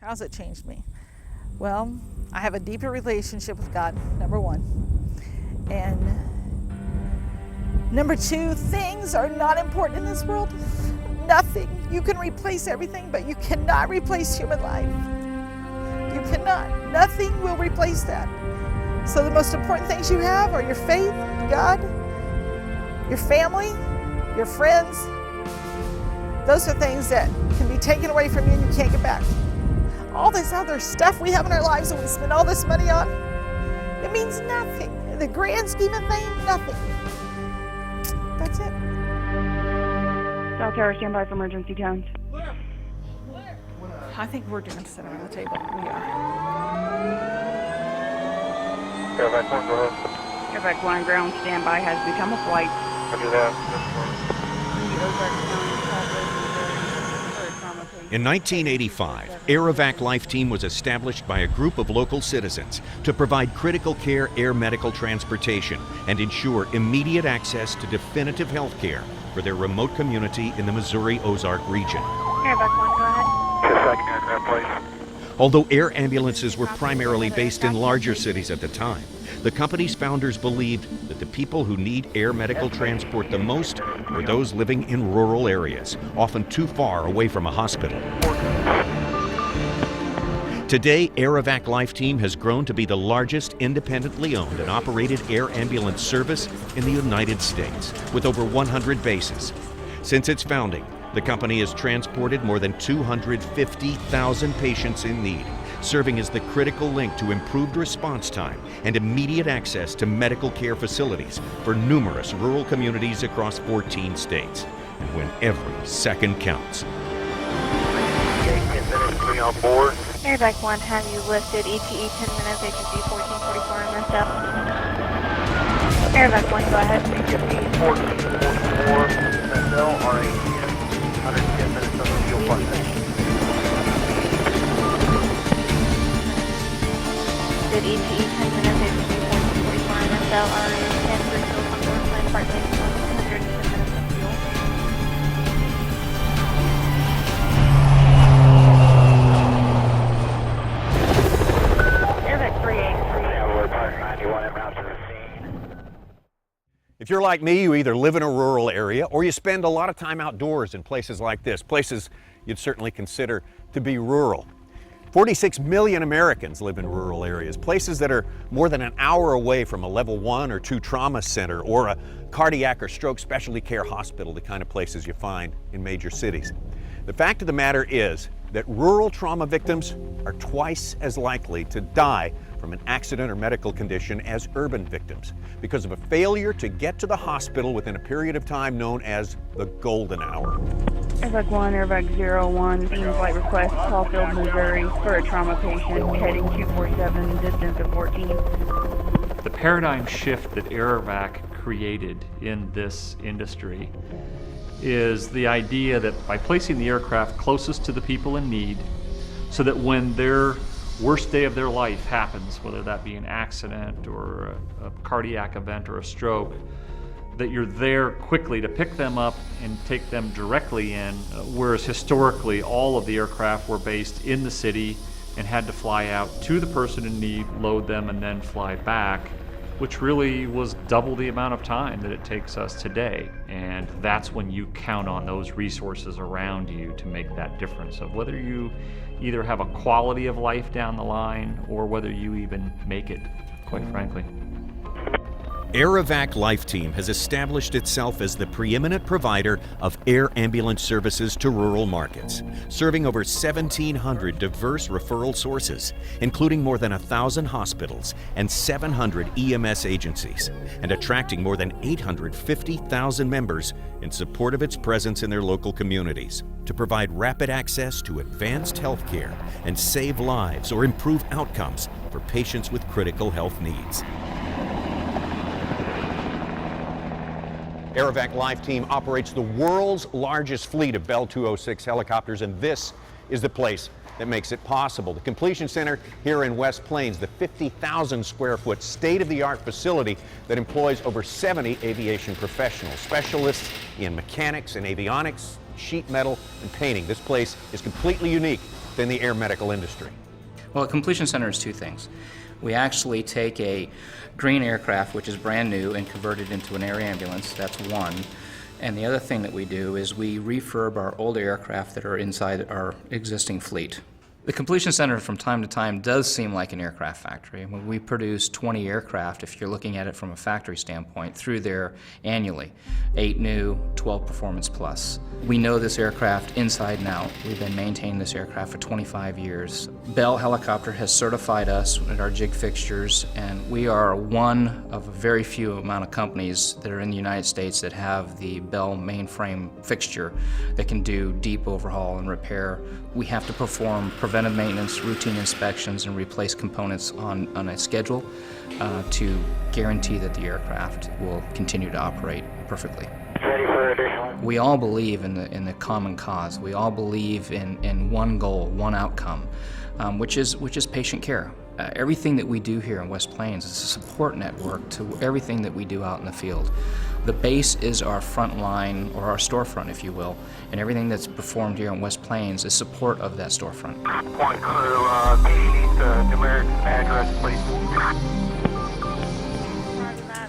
How's it changed me? Well, I have a deeper relationship with God, number one. And number two, things are not important in this world. Nothing. You can replace everything, but you cannot replace human life. You cannot. Nothing will replace that. So the most important things you have are your faith, God, your family, your friends. Those are things that can be taken away from you and you can't get back. All this other stuff we have in our lives and we spend all this money on, it means nothing. In the grand scheme of things, nothing. That's it. South Tower, stand by for emergency tones. I think we're going to sit around the table. We are. Evac 1, go ahead. Evac line ground standby has become a flight. Roger that. In 1985, Aavac Lifeteam was established by a group of local citizens to provide critical care air medical transportation and ensure immediate access to definitive health care for their remote community in the Missouri Ozark region. Evac 1, go ahead. Just a second, aircraft, please. Although air ambulances were primarily based in larger cities at the time, the company's founders believed that the people who need air medical transport the most were those living in rural areas, often too far away from a hospital. Today, Aavac Lifeteam has grown to be the largest independently owned and operated air ambulance service in the United States, with over 100 bases. Since its founding, the company has transported more than 250,000 patients in need, serving as the critical link to improved response time and immediate access to medical care facilities for numerous rural communities across 14 states. And when every second counts. 10 minutes, bring on board. Airback 1, have you lifted ETE 10 minutes, agency 1444 MSL? Airback 1, go ahead. 1444 MSL, RATM, 110 minutes on the fuel flight. Did ETE 10 minutes, agency 1444 MSL, RATM, for fuel on board, plan part 110 minutes of fuel. Airback 383. If you're like me, you either live in a rural area or you spend a lot of time outdoors in places like this, places you'd certainly consider to be rural. 46 million Americans live in rural areas, places that are more than an hour away from a level 1 or 2 trauma center or a cardiac or stroke specialty care hospital, the kind of places you find in major cities. The fact of the matter is that rural trauma victims are twice as likely to die from an accident or medical condition as urban victims because of a failure to get to the hospital within a period of time known as the golden hour. Airback 1, Airback 01, team flight request, Caulfield, Missouri, for a trauma patient, heading 247, distance of 14. The paradigm shift that Aavac created in this industry is the idea that by placing the aircraft closest to the people in need, so that when their worst day of their life happens, whether that be an accident or a cardiac event or a stroke, that you're there quickly to pick them up and take them directly in, whereas historically all of the aircraft were based in the city and had to fly out to the person in need, load them, and then fly back, which really was double the amount of time that it takes us today. And that's when you count on those resources around you to make that difference of whether you either have a quality of life down the line or whether you even make it, quite frankly. Aavac Lifeteam has established itself as the preeminent provider of air ambulance services to rural markets, serving over 1,700 diverse referral sources, including more than 1,000 hospitals and 700 EMS agencies, and attracting more than 850,000 members in support of its presence in their local communities to provide rapid access to advanced health care and save lives or improve outcomes for patients with critical health needs. Aavac Lifeteam operates the world's largest fleet of Bell 206 helicopters, and this is the place that makes it possible. The Completion Center here in West Plains, the 50,000 square foot state-of-the-art facility that employs over 70 aviation professionals, specialists in mechanics and avionics, sheet metal and painting. This place is completely unique than the air medical industry. Well, a completion center is two things. We actually take a green aircraft, which is brand new, and convert it into an air ambulance. That's one. And the other thing that we do is we refurb our older aircraft that are inside our existing fleet. The completion center from time to time does seem like an aircraft factory. I mean, we produce 20 aircraft, if you're looking at it from a factory standpoint, through there annually. 8 new, 12 Performance Plus. We know this aircraft inside and out. We've been maintaining this aircraft for 25 years. Bell Helicopter has certified us at our jig fixtures, and we are one of a very few amount of companies that are in the United States that have the Bell mainframe fixture that can do deep overhaul and repair. We have to perform preventive maintenance, routine inspections, and replace components on a schedule to guarantee that the aircraft will continue to operate perfectly. Ready for additional. We all believe in the common cause. We all believe in one goal, one outcome, which is patient care. Everything that we do here in West Plains is a support network to everything that we do out in the field. The base is our front line, or our storefront, if you will, and everything that's performed here in West Plains is support of that storefront. Point crew, can you need the numeric address, please?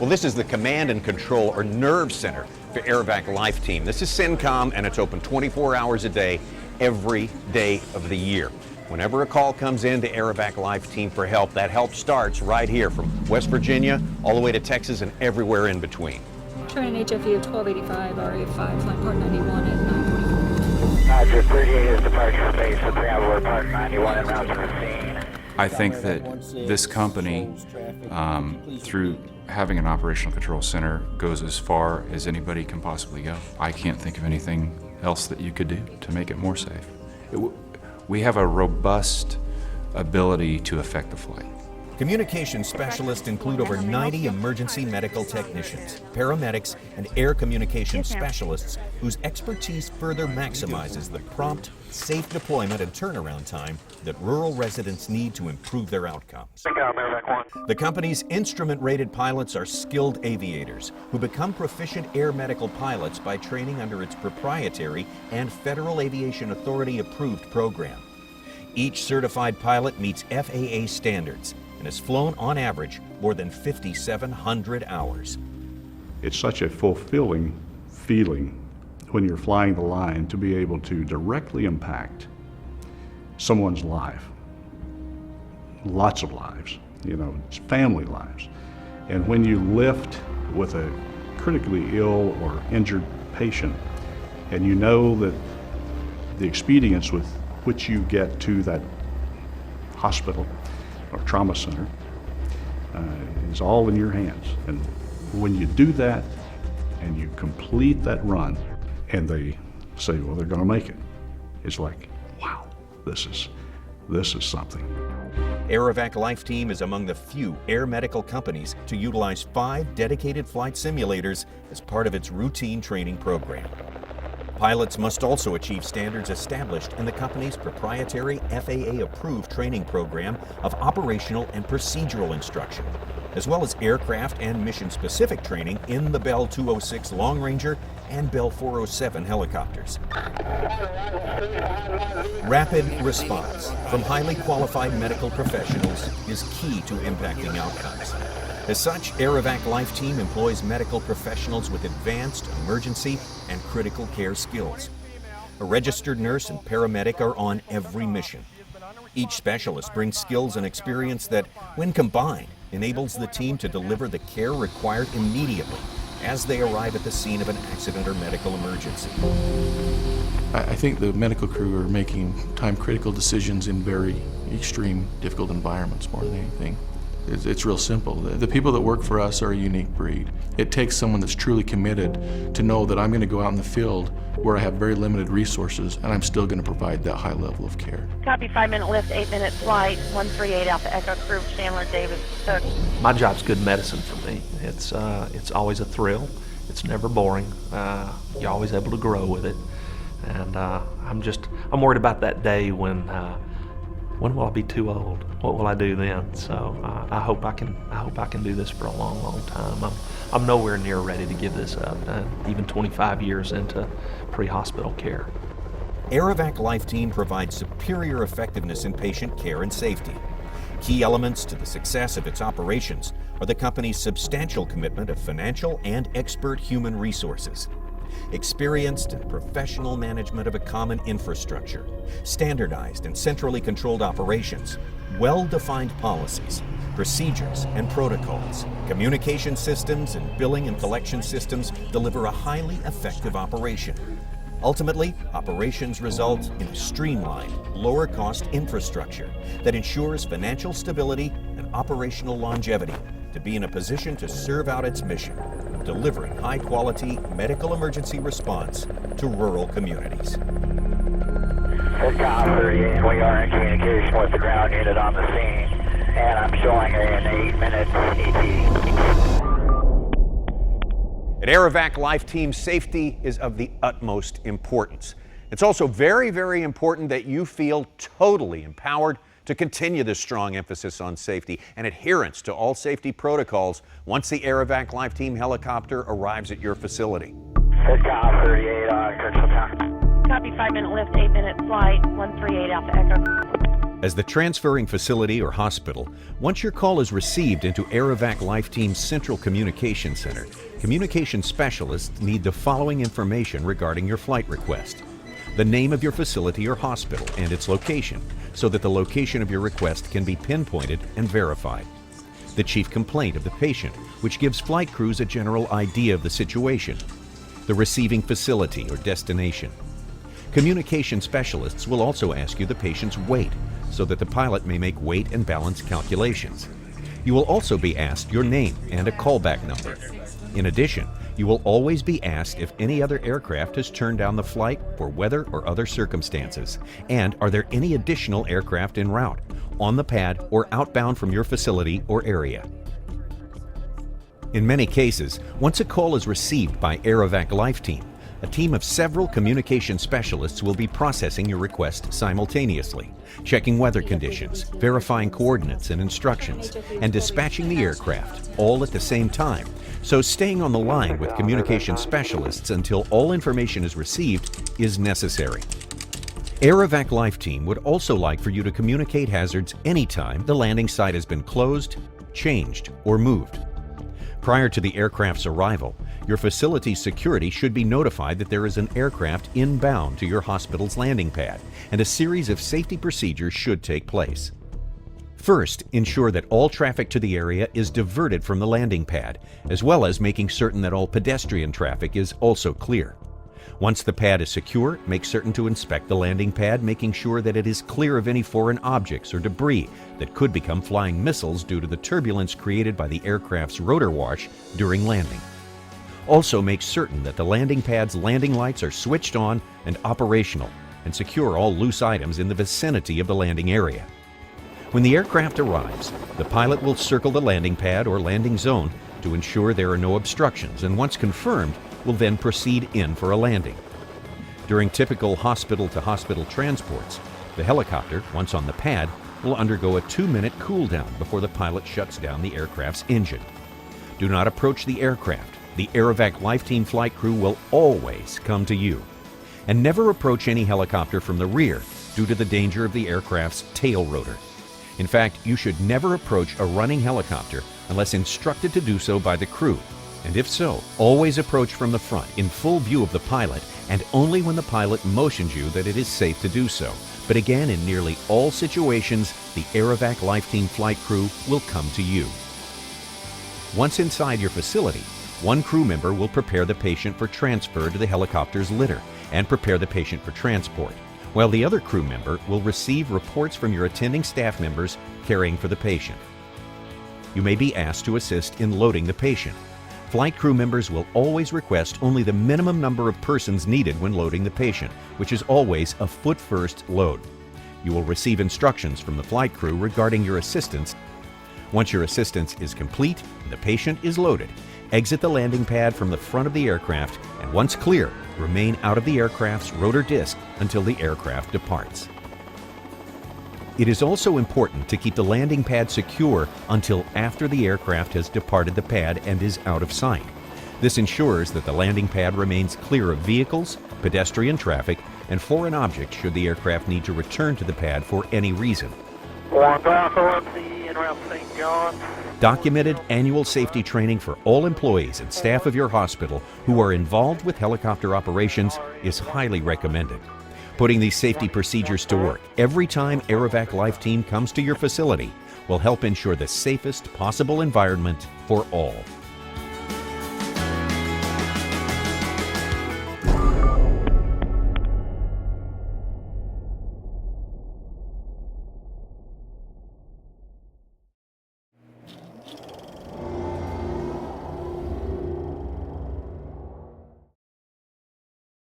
Well, this is the command and control, or nerve center, for Aavac Lifeteam. This is CENTCOM, and it's open 24 hours a day, every day of the year. Whenever a call comes in to Aavac Lifeteam for help, that help starts right here from West Virginia all the way to Texas and everywhere in between. Training HFE of 1285, RA5, flight part 91 at 9:44. Roger, 38 is departure base for traveler part 91 and route to the scene. I think that this company, through having an operational control center, goes as far as anybody can possibly go. I can't think of anything else that you could do to make it more safe. We have a robust ability to affect the flight. Communication specialists include over 90 emergency medical technicians, paramedics, and air communication specialists whose expertise further maximizes the prompt, safe deployment and turnaround time that rural residents need to improve their outcomes. The company's instrument-rated pilots are skilled aviators who become proficient air medical pilots by training under its proprietary and Federal Aviation Authority-approved program. Each certified pilot meets FAA standards and has flown on average more than 5,700 hours. It's such a fulfilling feeling when you're flying the line to be able to directly impact someone's life, lots of lives, it's family lives. And when you lift with a critically ill or injured patient, and you know that the expedience with which you get to that hospital or trauma center is all in your hands. And when you do that and you complete that run and they say, well, they're going to make it, it's like, wow, this is something. Aavac Lifeteam is among the few air medical companies to utilize 5 dedicated flight simulators as part of its routine training program. Pilots must also achieve standards established in the company's proprietary FAA-approved training program of operational and procedural instruction, as well as aircraft and mission-specific training in the Bell 206 Long Ranger and Bell 407 helicopters. Rapid response from highly qualified medical professionals is key to impacting outcomes. As such, Aavac Lifeteam employs medical professionals with advanced emergency and critical care skills. A registered nurse and paramedic are on every mission. Each specialist brings skills and experience that, when combined, enables the team to deliver the care required immediately as they arrive at the scene of an accident or medical emergency. I think the medical crew are making time-critical decisions in very extreme, difficult environments more than anything. It's real simple. The people that work for us are a unique breed. It takes someone that's truly committed to know that I'm going to go out in the field where I have very limited resources and I'm still going to provide that high level of care. Copy, 5-minute lift, 8-minute flight, 138 Alpha Echo Crew, Chandler Davis. My job's good medicine for me. It's always a thrill. It's never boring. You're always able to grow with it. And I'm worried about that day when will I be too old? What will I do then? So I hope I can do this for a long, long time. I'm nowhere near ready to give this up, even 25 years into pre-hospital care. Aavac Lifeteam provides superior effectiveness in patient care and safety. Key elements to the success of its operations are the company's substantial commitment of financial and expert human resources, experienced and professional management of a common infrastructure, standardized and centrally controlled operations, well-defined policies, procedures and protocols, communication systems, and billing and collection systems deliver a highly effective operation. Ultimately, operations result in a streamlined, lower-cost infrastructure that ensures financial stability and operational longevity to be in a position to serve out its mission, delivering high-quality medical emergency response to rural communities. Sitcom 38, we are in communication with the ground unit on the scene, and I'm showing an 8-minute ET. At Aavac Lifeteam, safety is of the utmost importance. It's also very, very important that you feel totally empowered to continue this strong emphasis on safety and adherence to all safety protocols once the Aavac Lifeteam helicopter arrives at your facility. Sitcom 38 on Kirksville Town. Copy, 5-minute lift, 8-minute flight, 138 Alpha Echo. As the transferring facility or hospital, once your call is received into Aavac Lifeteam's Central Communication Center, communication specialists need the following information regarding your flight request: the name of your facility or hospital and its location, so that the location of your request can be pinpointed and verified; the chief complaint of the patient, which gives flight crews a general idea of the situation; the receiving facility or destination. Communication specialists will also ask you the patient's weight, so that the pilot may make weight and balance calculations. You will also be asked your name and a callback number. In addition, you will always be asked if any other aircraft has turned down the flight for weather or other circumstances, and are there any additional aircraft en route, on the pad, or outbound from your facility or area. In many cases, once a call is received by Aavac Lifeteam, a team of several communication specialists will be processing your request simultaneously, checking weather conditions, verifying coordinates and instructions, and dispatching the aircraft, all at the same time. So staying on the line with communication specialists until all information is received is necessary. Aavac Lifeteam would also like for you to communicate hazards anytime the landing site has been closed, changed, or moved. Prior to the aircraft's arrival, your facility's security should be notified that there is an aircraft inbound to your hospital's landing pad, and a series of safety procedures should take place. First, ensure that all traffic to the area is diverted from the landing pad, as well as making certain that all pedestrian traffic is also clear. Once the pad is secure, make certain to inspect the landing pad, making sure that it is clear of any foreign objects or debris that could become flying missiles due to the turbulence created by the aircraft's rotor wash during landing. Also make certain that the landing pad's landing lights are switched on and operational, and secure all loose items in the vicinity of the landing area. When the aircraft arrives, the pilot will circle the landing pad or landing zone to ensure there are no obstructions, and once confirmed, will then proceed in for a landing. During typical hospital-to-hospital transports, the helicopter, once on the pad, will undergo a 2-minute cool down before the pilot shuts down the aircraft's engine. Do not approach the aircraft. The Aavac Lifeteam flight crew will always come to you. And never approach any helicopter from the rear due to the danger of the aircraft's tail rotor. In fact, you should never approach a running helicopter unless instructed to do so by the crew. And if so, always approach from the front in full view of the pilot, and only when the pilot motions you that it is safe to do so. But again, in nearly all situations, the Aavac Lifeteam flight crew will come to you. Once inside your facility, one crew member will prepare the patient for transfer to the helicopter's litter and prepare the patient for transport, while the other crew member will receive reports from your attending staff members caring for the patient. You may be asked to assist in loading the patient. Flight crew members will always request only the minimum number of persons needed when loading the patient, which is always a foot-first load. You will receive instructions from the flight crew regarding your assistance. Once your assistance is complete and the patient is loaded, exit the landing pad from the front of the aircraft, and once clear, remain out of the aircraft's rotor disc until the aircraft departs. It is also important to keep the landing pad secure until after the aircraft has departed the pad and is out of sight. This ensures that the landing pad remains clear of vehicles, pedestrian traffic, and foreign objects should the aircraft need to return to the pad for any reason. 1 Bravo MC en route to St. John. Documented annual safety training for all employees and staff of your hospital who are involved with helicopter operations is highly recommended. Putting these safety procedures to work every time Aavac Lifeteam comes to your facility will help ensure the safest possible environment for all.